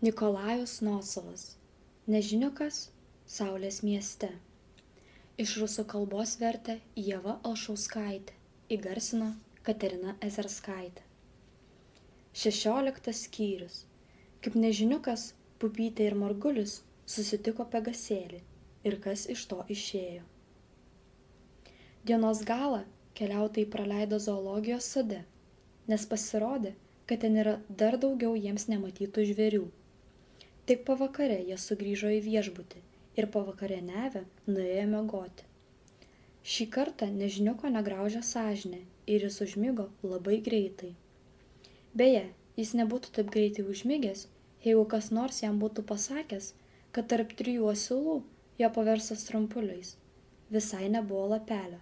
Nikolajus Nosovas. Nežiniukas Saulės mieste. Iš rusų kalbos vertė Ieva Alšauskaitė. Įgarsino Katerina Ezerskaitė. 16 skyrius. Kaip nežiniukas, Pupytė ir Margulis susitiko Pegasėlį ir kas iš to išėjo. Dienos galą keliautojai praleido zoologijos sode, nes pasirodė, kad ten yra dar daugiau jiems nematytų žvėrių. Tik pavakare jie sugrįžo į viešbutį ir pavakarieniavę nuėjo miegoti. Šį kartą nežiniuko negraužė sąžinė ir jis užmigo labai greitai. Beje, jis nebūtų taip greitai užmigęs, jeigu kas nors jam būtų pasakęs, kad tarp 3 asilų jo paverstas trumpuliais. Visai nebuvo lapelio.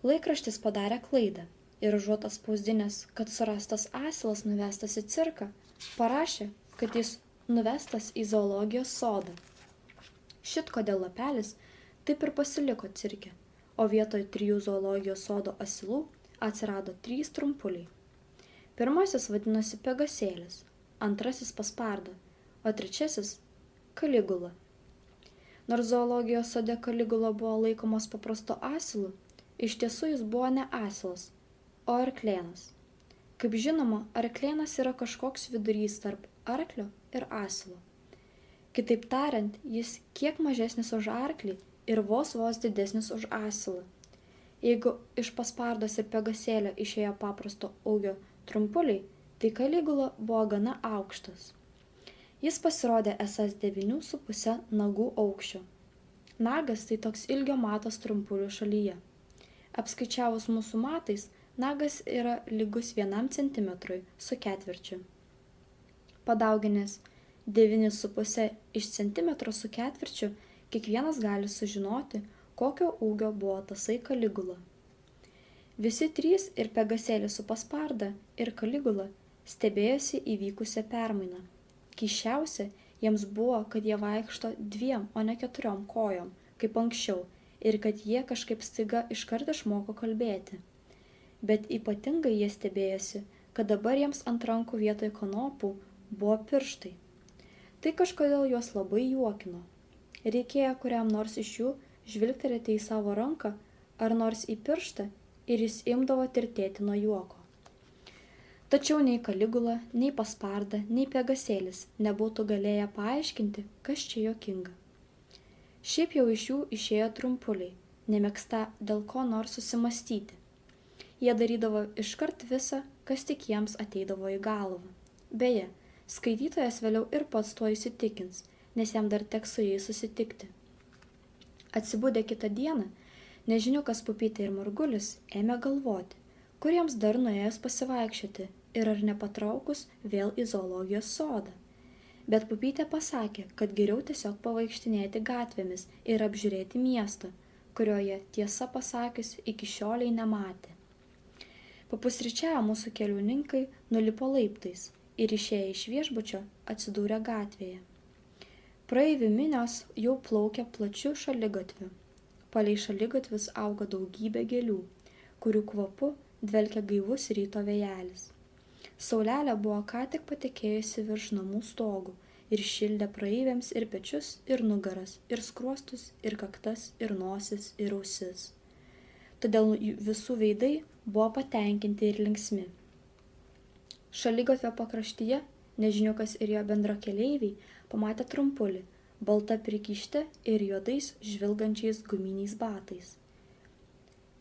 Laikraštis padarė klaidą ir užuot atspausdinęs, kad surastas asilas nuvestas į cirką, parašė, kad jis nuvestas į zoologijos sodą. Šit kodėl lapelis taip ir pasiliko cirke, o vietoj 3 zoologijos sodo asilų atsirado 3 trumpuliai. Pirmasis vadinosi Pegasėlis, antrasis Pasparda, o trečiasis Kaligula. Nors zoologijos sode Kaligula buvo laikomas paprastu asilu, iš tiesų jis buvo ne asilas, o arklėnas. Kaip žinoma, arklėnas yra kažkoks vidurys tarp arklio ir asilo. Kitaip tariant, jis kiek mažesnis už arklį ir vos didesnis už asilą. Jeigu iš Paspardos ir Pegasėlio išėjo paprasto ūgio trumpuliai, tai Kaligula buvo gana aukštas. Jis pasirodė esąs 9,5 nagų aukščio. Nagas tai toks ilgio matas trumpulių šalyje. Apskaičiavus mūsų matais, nagas yra lygus 1 centimetrui su ketvirčiu. Padauginęs 9,5 iš centimetro su ketvirčiu, kiekvienas gali sužinoti, kokio ūgio buvo tasai Kaligula. Visi 3 ir Pegasėlis su Pasparda ir Kaligula stebėjosi įvykusią permainą. Keisčiausia jiems buvo, kad jie vaikšto 2, o ne 4 kojom, kaip anksčiau, ir kad jie kažkaip staiga iškart išmoko kalbėti. Bet ypatingai jie stebėjosi, kad dabar jiems ant rankų vietoj kanopų buvo pirštai. Tai kažkodėl juos labai juokino. Reikėjo kuriam nors iš jų žvilgterėti į savo ranką ar nors į pirštą ir jis imdavo tirtėti nuo juoko. Tačiau nei Kaligula, nei Pasparda, nei Pegasėlis nebūtų galėję paaiškinti, kas čia juokinga. Šiaip jau iš jų išėjo trumpuliai, nemėgsta dėl ko nors susimastyti. Jie darydavo iškart visą, kas tik jiems ateidavo į galvą. Beje, skaitytojas vėliau ir pats tuo įsitikins, nes jam dar teks su jais susitikti. Atsibudę kitą dieną, nežiniukas Pupytė ir Margulis ėmė galvoti, kur jiems dar nuėjus pasivaikščioti ir ar nepatraukus vėl į zoologijos sodą. Bet Pupytė pasakė, kad geriau tiesiog pavaikštinėti gatvėmis ir apžiūrėti miestą, kurio jie, tiesą pasakius, iki šioliai nematė. Papusryčiavę mūsų keliauninkai nulipo laiptais ir išėję iš viešbučio atsidūrė gatvėje. Praeivių minios jau plaukė plačiu šaligatviu. Palei šaligatvius auga daugybė gėlių, kurių kvapu dvelkia gaivus ryto vėjelis. Saulelė buvo ką tik patekėjusi virš namų stogų ir šildė praeiviams ir pečius, ir nugaras, ir skruostus, ir kaktas, ir nosis, ir ausis. Todėl visų veidai buvo patenkinti ir linksmi. Šaligatvio pakraštyje nežiniukas ir jo bendrakeleiviai pamatė trumpulį, balta prikište ir juodais žvilgančiais guminiais batais.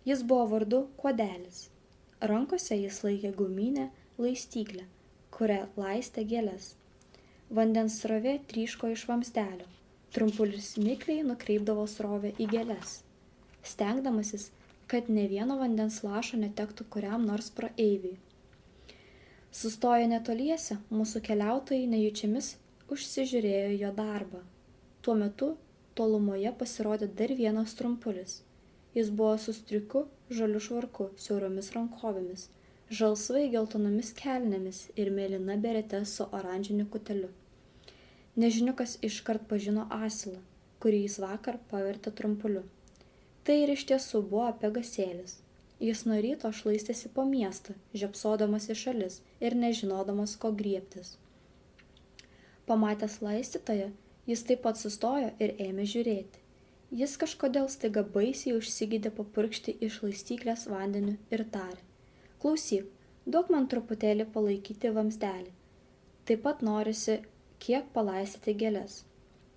Jis buvo vardu Kuodelis. Rankose jis laikė guminę laistyklę, kurią laistė gėles. Vandens srovė tryško iš vamzdelio. Trumpulis mikliai nukreipdavo srovę į gėles, stengdamasis, kad ne vieno vandens lašo netektų kuriam nors praeiviui. Sustoję netoliese, mūsų keliautojai nejučiamis užsižiūrėjo jo darbą. Tuo metu tolumoje pasirodė dar vienas trumpulis. Jis buvo su striuku, žaliu švarku, siauromis rankovėmis, žalsvai geltonomis kelnėmis ir mėlyna berete su oranžiniu kuteliu. Nežiniukas iškart pažino asilą, kurį jis vakar pavertė trumpuliu. Tai ir iš tiesų buvo Pegasėlis. Jis nuo ryto šlaistėsi po miestą, žiopsodamas į šalis ir nežinodamas, ko griebtis. Pamatęs laistytoją, jis taip pat sustojo ir ėmė žiūrėti. Jis kažkodėl staiga baisiai užsigydė papurkšti iš laistyklės vandeniu ir tarė: Klausyk, duok man truputėlį palaikyti vamzdelį. Taip pat norisi kiek palaistyti gėles.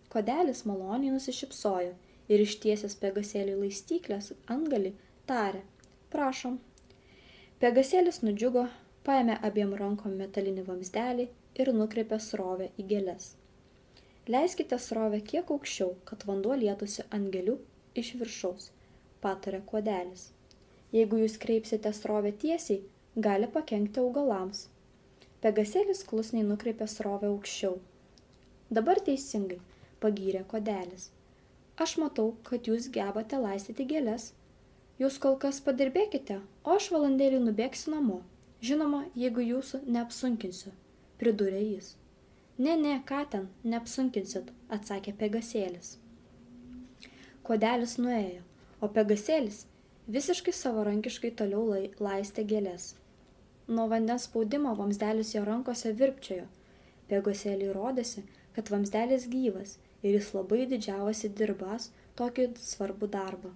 Kodelis maloniai nusišypsojo ir ištiesęs Pegasėliui laistyklės antgalį tarė: Prašom. Pegasėlis nudžiugo, paėmė abiem rankom metalinį vamzdelį ir nukreipė srovę į gėles. Leiskite srovę kiek aukščiau, kad vanduo lietųsi ant gėlių iš viršaus, patarė Kodelis. Jeigu jūs kreipsite srovę tiesiai, gali pakenkti augalams. Pegasėlis klusniai nukreipė srovę aukščiau. Dabar teisingai, pagyrė Kodelis. Aš matau, kad jūs gebate laistyti gėles. Jūs kol kas padirbėkite, o aš valandėlį nubėgsiu namo. Žinoma, jeigu jūsų neapsunkinsiu, pridūrė jis. Ne, ką ten, neapsunkinsit, atsakė Pegasėlis. Kodelis nuėjo, o Pegasėlis visiškai savarankiškai toliau laistė gėles. Nuo vandens spaudimo vamzdelis jo rankose virpčiojo. Pegasėliui rodėsi, kad vamzdelis gyvas ir jis labai didžiavosi dirbąs tokį svarbų darbą.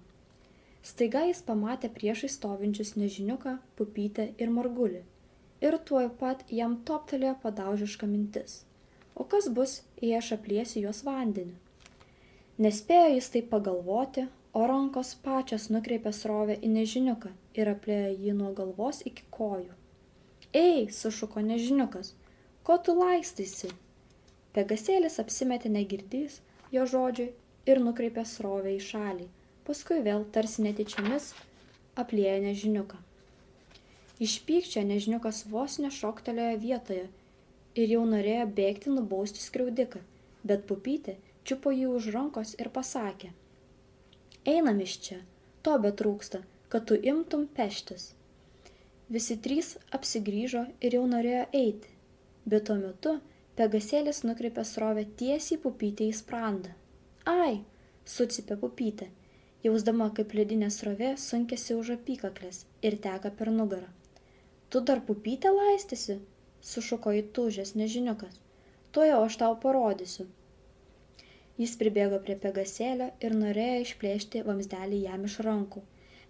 Staiga jis pamatė priešai stovinčius Nežiniuką, Pupytę ir Margulį. Ir tuoj pat jam toptelėjo padaužiška mintis. O kas bus, jei aš apliesiu juos vandeniu? Nespėjo jis taip pagalvoti, o rankos pačios nukreipė srovę į Nežiniuką ir apliejo jį nuo galvos iki kojų. Ei, sušuko Nežiniukas, ko tu laistaisi? Pegasėlis apsimetė negirdys jo žodžiui ir nukreipė srovę į šalį, paskui vėl tarsi netyčiomis apliejo Nežiniuką. Iš pykčio Nežiniukas vos nešoktelėjo vietoje ir jau norėjo bėgti nubausti skriaudiką, bet Pupytė čiupo jį už rankos ir pasakė: Einam iš čia, to betrūksta, kad tu imtum peštis. Visi trys apsigrįžo ir jau norėjo eiti, bet tuo metu Pegasėlis nukreipė srovę tiesiai Pupytei į sprandą. Ai, sucypė Pupytė, jausdama, kaip ledinė srovė sunkėsi už apykaklės ir teka per nugarą. Tu dar Pupytę laistysi? Sušuko įtūžęs Nežiniukas. Tuojau aš tau parodysiu. Jis pribėgo prie Pegasėlio ir norėjo išplėšti vamzdelį jam iš rankų,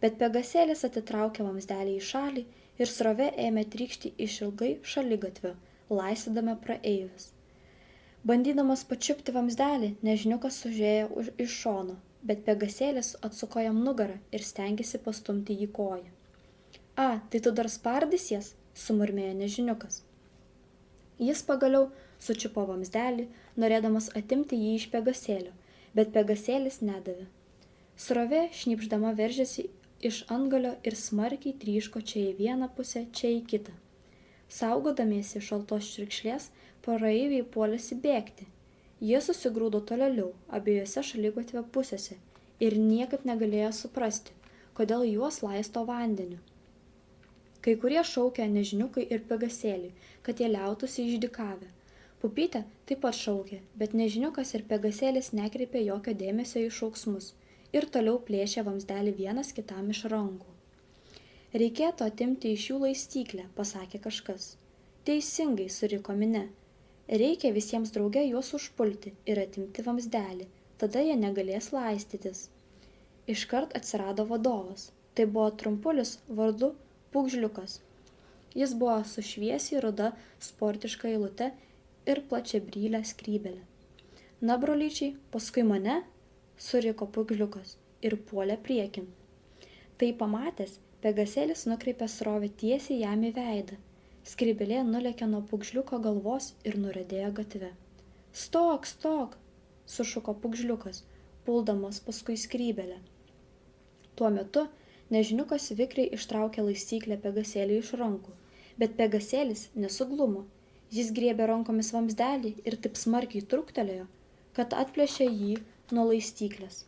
bet Pegasėlis atitraukė vamzdelį į šalį ir srovė ėmė trykšti išilgai šaligatvio, laistydama praeivius. Bandydamas pačiupti vamzdelį, Nežiniukas užėjo iš šono, bet Pegasėlis atsuko jam nugarą ir stengėsi pastumti jį koją. A, tai tu dar spardysies? Sumurmėjo Nežiniukas. Jis pagaliau sučiupo vamzdelį, norėdamas atimti jį iš Pegasėlio, bet Pegasėlis nedavė. Srovė šnypšdama veržėsi iš antgalio ir smarkiai tryško čia į vieną pusę, čia į kitą. Saugodamiesi šaltos širkšlės, praeiviai puolėsi bėgti. Jie susigrūdo tolėliau abiejose šaligatvio pusėse ir niekaip negalėjo suprasti, kodėl juos laisto vandeniu. Kai kurie šaukė Nežiniukui ir Pegasėliui, kad jie liautųsi išdykavę. Pupytė taip pat šaukė, bet Nežiniukas ir Pegasėlis nekreipė jokio dėmesio į šauksmus ir toliau plėšė vamzdelį vienas kitam iš rankų. Reikėtų atimti iš jų laistyklę, pasakė kažkas. Teisingai, suriko minia. Reikia visiems drauge juos užpulti ir atimti vamzdelį, tada jie negalės laistytis. Iškart atsirado vadovas. Tai buvo trumpulis vardu Pūgžliukas. Jis buvo su šviesiai ruda sportiška eilute ir plačiabrylė skrybelė. Na, brolyčiai, paskui mane, suriko Pūgžliukas ir puolė priekin. Tai pamatęs, Pegasėlis nukreipė srovę tiesiai jam į veidą. Skrybelė nulėkė nuo Pūgžliuko galvos ir nuridėjo gatve. Stok, sušuko Pūgžliukas, puldamas paskui skrybelę. Tuo metu Nežiniukas vikriai ištraukė laistyklę Pegasėliui iš rankų, bet Pegasėlis nesuglumo. Jis griebė rankomis vamzdelį ir taip smarkiai truktelėjo, kad atplėšė jį nuo laistyklės.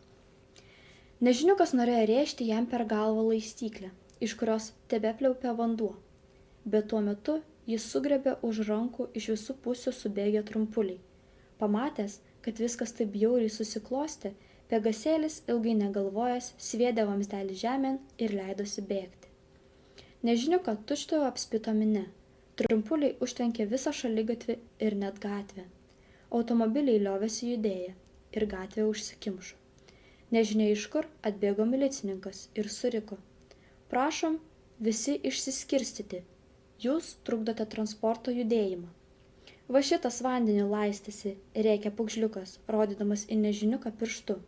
Nežiniukas norėjo rėžti jam per galvą laistyklę, iš kurios tebepliaupė vanduo, bet tuo metu jis sugriebė už rankų iš visų pusių subėgę trumpuliai. Pamatęs, kad viskas taip bjauriai susiklostė, Pegasėlis ilgai negalvojęs sviedė vamzdelį žemėn ir leidosi bėgti. Nežiniuką tučtuojau apspito minia. Trumpuliai užtvenkė visą šaligatvį ir net gatvę. Automobiliai liovėsi judėję ir gatvė užsikimšo. Nežinia iš kur atbėgo milicininkas ir suriko: prašom visi išsiskirstyti, jūs trukdote transporto judėjimą. Va šitas vandenį laistėsi, rėkė pugžliukas, rodydamas į nežiniuką pirštu.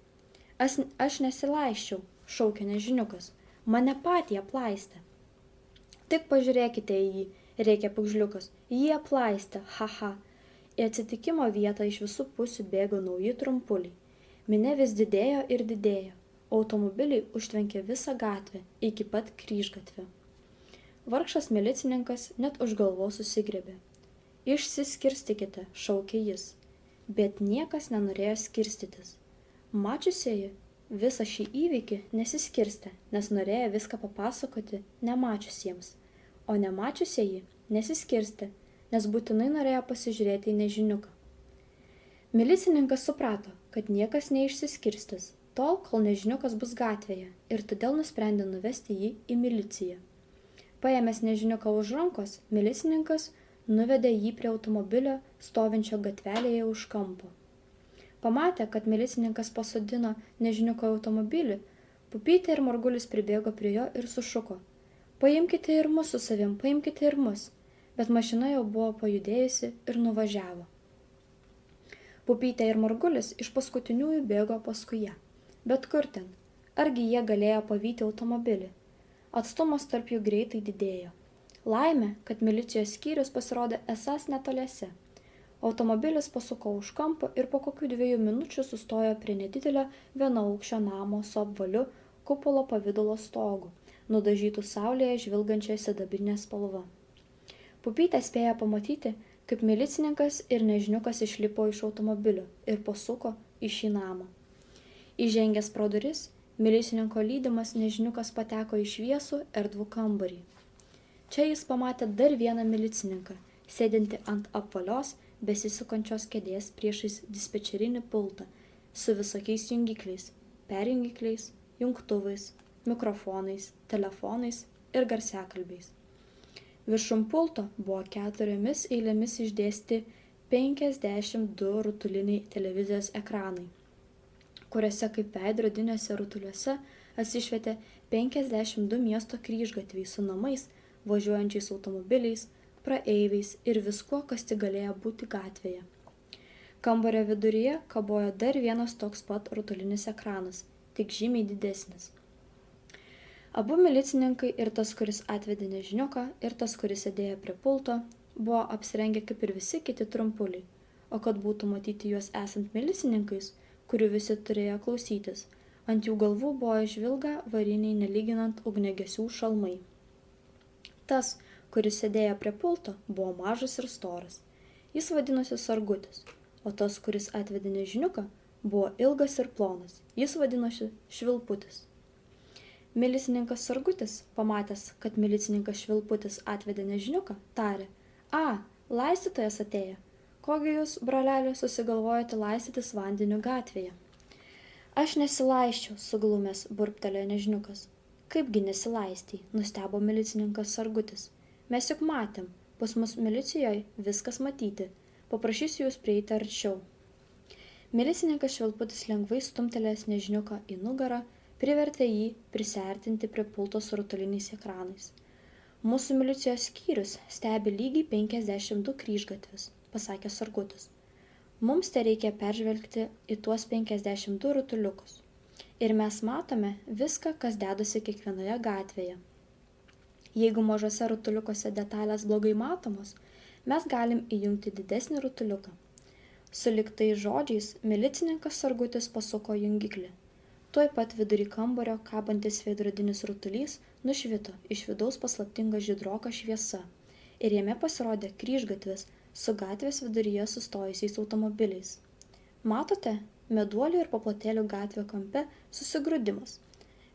Aš nesilaisčiau, šaukė nežiniukas, mane patį aplaistė. Tik pažiūrėkite į jį, rėkė pugžliukas, jį aplaistė, haha. Į atsitikimo vietą iš visų pusių bėgo nauji trumpuliai. Minia vis didėjo ir didėjo. Automobiliai užtvenkė visą gatvę iki pat kryžgatvio. Vargšas milicininkas net už galvos susigriebė. Išsiskirstykite, šaukė jis. Bet niekas nenorėjo skirstytis. Mačiusieji visą šį įvykį nesiskirstė, nes norėjo viską papasakoti nemačiusiems, o nemačiusieji nesiskirstė, nes būtinai norėjo pasižiūrėti į nežiniuką. Milicininkas suprato, kad niekas neišsiskirstis, tol, kol nežiniukas bus gatvėje, ir todėl nusprendė nuvesti jį į miliciją. Paėmęs nežiniuką už rankos, milicininkas nuvedė jį prie automobilio stovinčio gatvelėje už kampo. Pamatę, kad milicininkas pasodino nežiniuką automobilį, Pupytė ir Margulis pribėgo prie jo ir sušuko: paimkite ir mus su savim, paimkite ir mus, bet mašina jau buvo pajudėjusi ir nuvažiavo. Pupytė ir Margulis iš paskutiniųjų bėgo paskui ją. Bet kur ten? Argi jie galėjo pavyti automobilį? Atstumas tarp jų greitai didėjo. Laimė, kad milicijos skyrius pasirodė esąs netoliese. Automobilis pasuko už kampo ir po kokių 2 minučių sustojo prie nedidelio vienaaukščio namo su apvaliu kupolo pavidalo stogu, nudažytų saulėje žvilgančia sidabrinė spalva. Pupytė spėjo pamatyti, kaip milicininkas ir nežiniukas išlipo iš automobilio ir pasuko į šį namą. Įžengęs pro duris, milicininko lydimas nežiniukas pateko į šviesų erdvų kambarį. Čia jis pamatė dar vieną milicininką, sėdinti ant apvalios, besisukančios kėdės priešais dispečerinį pultą su visokiais jungikliais, perjungikliais, jungtuvais, mikrofonais, telefonais ir garsiakalbiais. Viršum pulto buvo 4 eilėmis išdėsti 52 rutuliniai televizijos ekranai, kuriuose kaip veidrodiniuose rutuliuose atsišvietė 52 miesto kryžgatviai su namais, važiuojančiais automobiliais, praeiviais ir viskuo, kas tik galėjo būti gatvėje. Kambario viduryje kabojo dar vienas toks pat rutulinis ekranas, tik žymiai didesnis. Abu milicininkai, ir tas, kuris atvedė nežiniuką, ir tas, kuris sėdėjo prie pulto, buvo apsirengę kaip ir visi kiti trumpuliai, o kad būtų matyti juos esant milicininkais, kurių visi turėjo klausytis, ant jų galvų buvo žvilga variniai nelyginant ugniagesių šalmai. Tas, kuris sėdėjo prie pulto, buvo mažas ir storas. Jis vadinosi Sargutis, o tas, kuris atvedė nežiniuką, buvo ilgas ir plonas. Jis vadinosi Švilputis. Milicininkas Sargutis, pamatęs, kad milicininkas Švilputis atvedė nežiniuką, tarė: a, laistytojas atėjo. Kogi jūs, broleli, susigalvojate laistytis vandeniu gatvėje? Aš nesilaisčiau, suglumęs burbtelėjo nežiniukas. Kaipgi nesilaistei, nustebo milicininkas Sargutis. Mes juk matėm, pas mus milicijoje viskas matyti, paprašysiu jūs prieiti arčiau. Milicininkas Švilputis lengvai stumtelėjęs nežiniuką į nugarą, privertė jį prisiartinti prie pulto su rutuliniais ekranais. Mūsų milicijos skyrius stebi lygiai 52 kryžgatvius, pasakė Sargutis. Mums tereikia peržvelgti į tuos 52 rutuliukus. Ir mes matome viską, kas dedasi kiekvienoje gatvėje. Jeigu mažose rutuliukuose detalės blogai matomos, mes galim įjungti didesnį rutuliuką. Sulig tais žodžiais milicininkas Sargutis pasuko jungiklį. Tuoj pat vidury kambario kabantis veidrodinis rutulys nušvito iš vidaus paslaptinga žydroka šviesa ir jame pasirodė kryžgatvis su gatvės viduryje sustojusiais automobiliais. Matote, Meduolių ir Paplotėlių gatvė kampe susigrūdimas.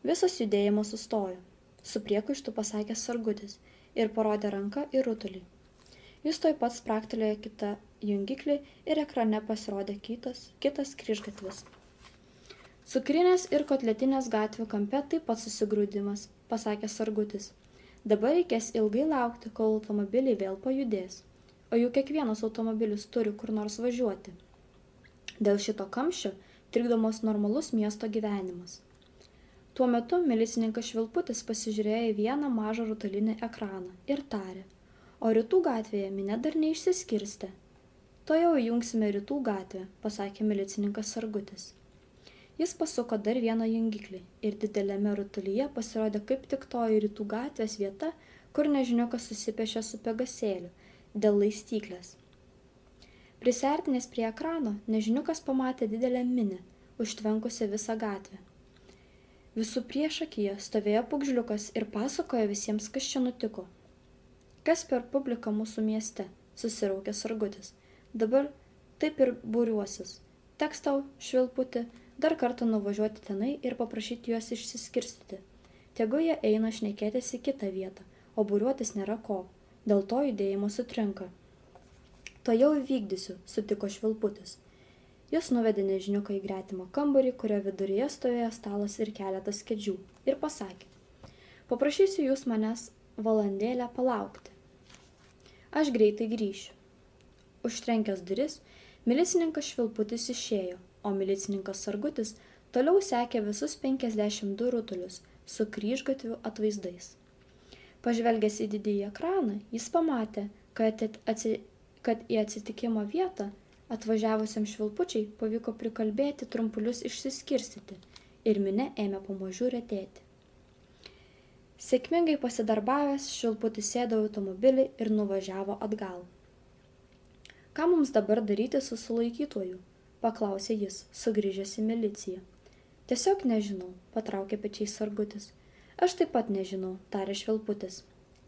Visas judėjimas sustojo. Su priekaištu pasakė Sargutis ir parodė ranką į rutulį. Jis tuoj pat spragtelėjo kitą jungiklį ir ekrane pasirodė kitas kryžgatvis. Cukrinės ir kotletinės gatvių kampe taip pat susigrūdimas, pasakė Sargutis. Dabar reikės ilgai laukti, kol automobiliai vėl pajudės, o juk kiekvienas automobilis turi kur nors važiuoti. Dėl šito kamščio trikdomas normalus miesto gyvenimas. Tuo metu milicininkas Švilputis pasižiūrėjo į vieną mažą rutulinį ekraną ir tarė, o Rytų gatvėje minia dar neišsiskirstė. Tuojau įjungsime Rytų gatvę, pasakė milicininkas Sargutis. Jis pasuko dar vieną jungiklį ir dideliame rutulyje pasirodė kaip tik toji Rytų gatvės vieta, kur nežiniukas susipešė su Pegasėliu dėl laistyklės. Prisiartinęs prie ekrano, nežiniukas pamatė didelę minią, užtvenkusią visą gatvę. Visų priešakyje stovėjo pugžliukas ir pasakojo visiems, kas čia nutiko. Kas per publiką mūsų mieste, susiraukė Sargutis. Dabar taip ir būriuosis. Teks tau, Švilputi, dar kartą nuvažiuoti tenai ir paprašyti juos išsiskirstyti. Tegu jie eina šnekėtis į kitą vietą, o būriuotis nėra ko. Dėl to judėjimas sutrinka. To jau įvykdysiu, sutiko Švilputis. Jis nuvedė nežiniuką į gretimą kambarį, kurio viduryje stovėjo stalas ir keletas kėdžių, ir pasakė, paprašysiu jūs manęs valandėlę palaukti. Aš greitai grįšiu. Užtrenkęs duris, milicininkas Švilputis išėjo, o milicininkas Sargutis toliau sekė visus 52 rutulius su kryžgatvių atvaizdais. Pažvelgęs į didįjį ekraną, jis pamatė, kad į atsitikimo vietą atvažiavusiam Švilpučiai pavyko prikalbėti trumpulius išsiskirstyti ir minia ėmė pamažu retėti. Sėkmingai pasidarbavęs, Švilputis sėdo automobilį ir nuvažiavo atgal. Ką mums dabar daryti su sulaikytuoju? Paklausė jis, sugrįžęs į miliciją. Tiesiog nežinau, patraukė pečiais Sargutis. Aš taip pat nežinau, tarė Švilputis.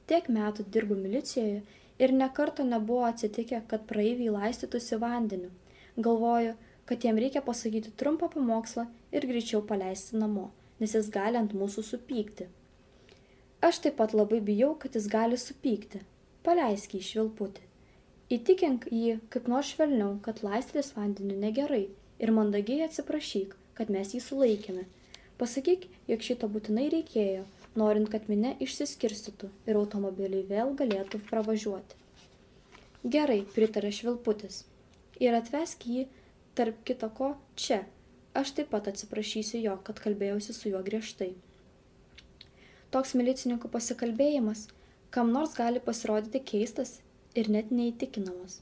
Tiek metų dirbu milicijoje ir nekarto nebuvo atsitikę, kad praeiviai laistytųsi vandeniu. Galvoju, kad jiem reikia pasakyti trumpą pamokslą ir greičiau paleisti namo, nes jis gali ant mūsų supykti. Aš taip pat labai bijau, kad jis gali supykti. Paleisk jį, Švilputį. Įtikink jį kaip nors švelniau, kad laistytis vandeniu negerai ir mandagiai atsiprašyk, kad mes jį sulaikėme. Pasakyk, jog šito būtinai reikėjo, norint, kad minia išsiskirstytų ir automobiliai vėl galėtų pravažiuoti. Gerai, pritarė Švilputis. Ir atvesk jį, tarp kita ko, čia. Aš taip pat atsiprašysiu jo, kad kalbėjausi su juo griežtai. Toks milicininkų pasikalbėjimas kam nors gali pasirodyti keistas ir net neįtikinamas.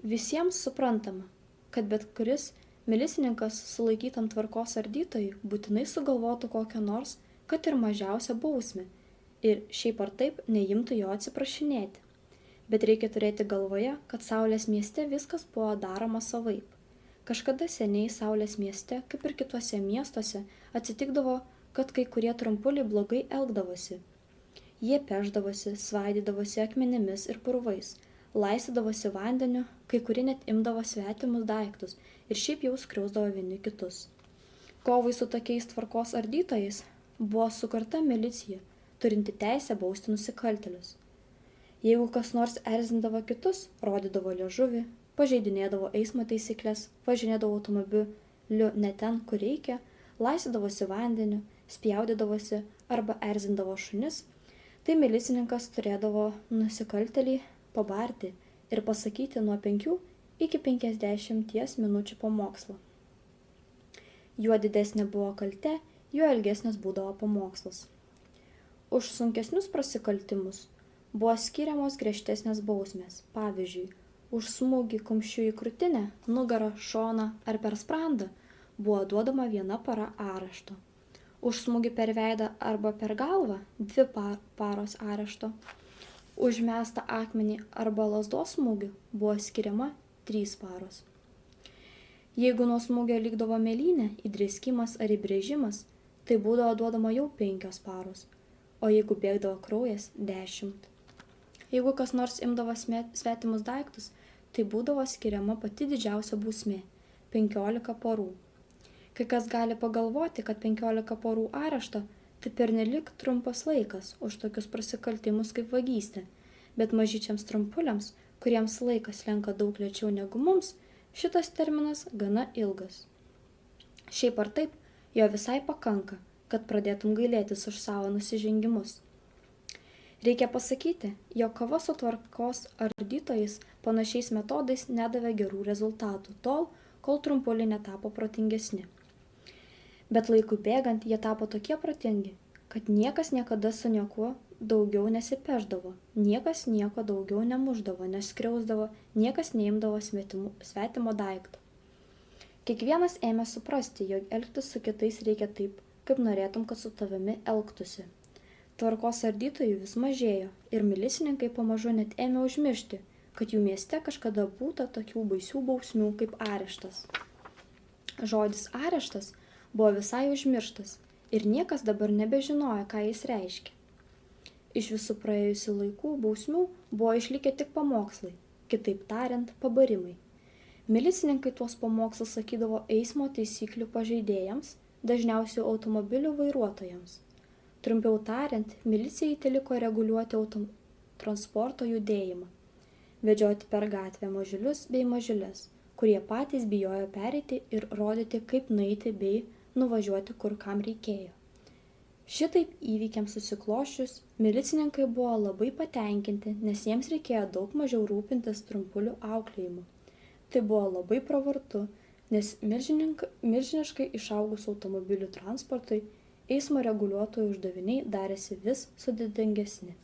Visiems suprantama, kad bet kuris milicininkas sulaikytam tvarkos ardytojui būtinai sugalvotų kokią nors, kad ir mažiausią bausmę, ir šiaip ar taip neimtų jo atsiprašinėti. Bet reikia turėti galvoje, kad Saulės mieste viskas buvo daroma savaip. Kažkada seniai Saulės mieste, kaip ir kituose miestuose, atsitikdavo, kad kai kurie trumpuliai blogai elgdavosi. Jie pešdavosi, svaidydavosi akmenimis ir purvais, laistydavosi vandeniu, kai kurie net imdavo svetimus daiktus ir šiaip jau skriausdavo vieni kitus. Kovai su tokiais tvarkos ardytojais buvo sukurta milicija, turinti teisę bausti nusikaltėlius. Jeigu kas nors erzindavo kitus, rodydavo liežuvį, pažeidinėdavo eismo taisyklės, važinėdavo automobiliu ne ten, kur reikia, laistydavosi vandeniu, spjaudydavosi arba erzindavo šunis, tai milicininkas turėdavo nusikaltėlį pabarti ir pasakyti nuo 5 iki 50 minučių pamokslą. Juo didesnė buvo kaltė, juo ilgesnis būdavo pamokslas. Už sunkesnius prasikaltimus buvo skiriamos griežtesnės bausmės, pavyzdžiui, už smūgį kumščiu į krūtinę, nugarą, šoną ar per sprandą buvo duodama 1 para arešto. Už smūgį per veidą arba per galvą 2 paros arešto. Už mestą akmenį arba lazdos smūgį buvo skiriama 3 paros. Jeigu nuo smūgio likdavo mėlynė, įdrėskimas ar įbrėžimas, tai būdavo duodama jau 5 paros, o jeigu bėgdavo kraujas 10. Jeigu kas nors imdavo svetimus daiktus, tai būdavo skiriama pati didžiausia bausmė – 15 parų. Kai kas gali pagalvoti, kad 15 parų arešto tai pernelyg trumpas laikas už tokius prasikaltimus kaip vagystė, bet mažyčiams trumpuliams, kuriems laikas slenka daug lėčiau negu mums, šitas terminas gana ilgas. Šiaip ar taip, jo visai pakanka, kad pradėtum gailėtis už savo nusižengimus. Reikia pasakyti, jog kova su tvarkos ardytojais panašiais metodais nedavė gerų rezultatų tol, kol trumpuliai netapo protingesni. Bet laikui bėgant jie tapo tokie protingi, kad niekas niekada su niekuo daugiau nesipešdavo, niekas nieko daugiau nemušdavo, neskriausdavo, niekas neimdavo svetimo daikto. Kiekvienas ėmė suprasti, jog elgtis su kitais reikia taip, kaip norėtum, kad su tavimi elgtųsi. Tvarkos ardytojų vis mažėjo ir milicininkai pamažu net ėmė užmiršti, kad jų mieste kažkada būta tokių baisių bausmių kaip areštas. Žodis areštas buvo visai užmirštas ir niekas dabar nebežinojo, ką jis reiškia. Iš visų praėjusių laikų bausmių buvo išlikę tik pamokslai, kitaip tariant, pabarimai. Milicininkai tuos pamokslus sakydavo eismo taisyklių pažeidėjams, dažniausiai automobilių vairuotojams. Trumpiau tariant, milicijai teliko reguliuoti transporto judėjimą, vedžioti per gatvę mažylius bei mažyles, kurie patys bijojo pereiti ir rodyti, kaip nueiti bei nuvažiuoti, kur kam reikėjo. Šitaip įvykiams susikloščius, milicininkai buvo labai patenkinti, nes jiems reikėjo daug mažiau rūpintis trumpulių auklėjimu. Tai buvo labai pravartu, nes milžiniškai išaugus automobilių transportui, eismo reguliuotojų uždaviniai darėsi vis sudėtingesni.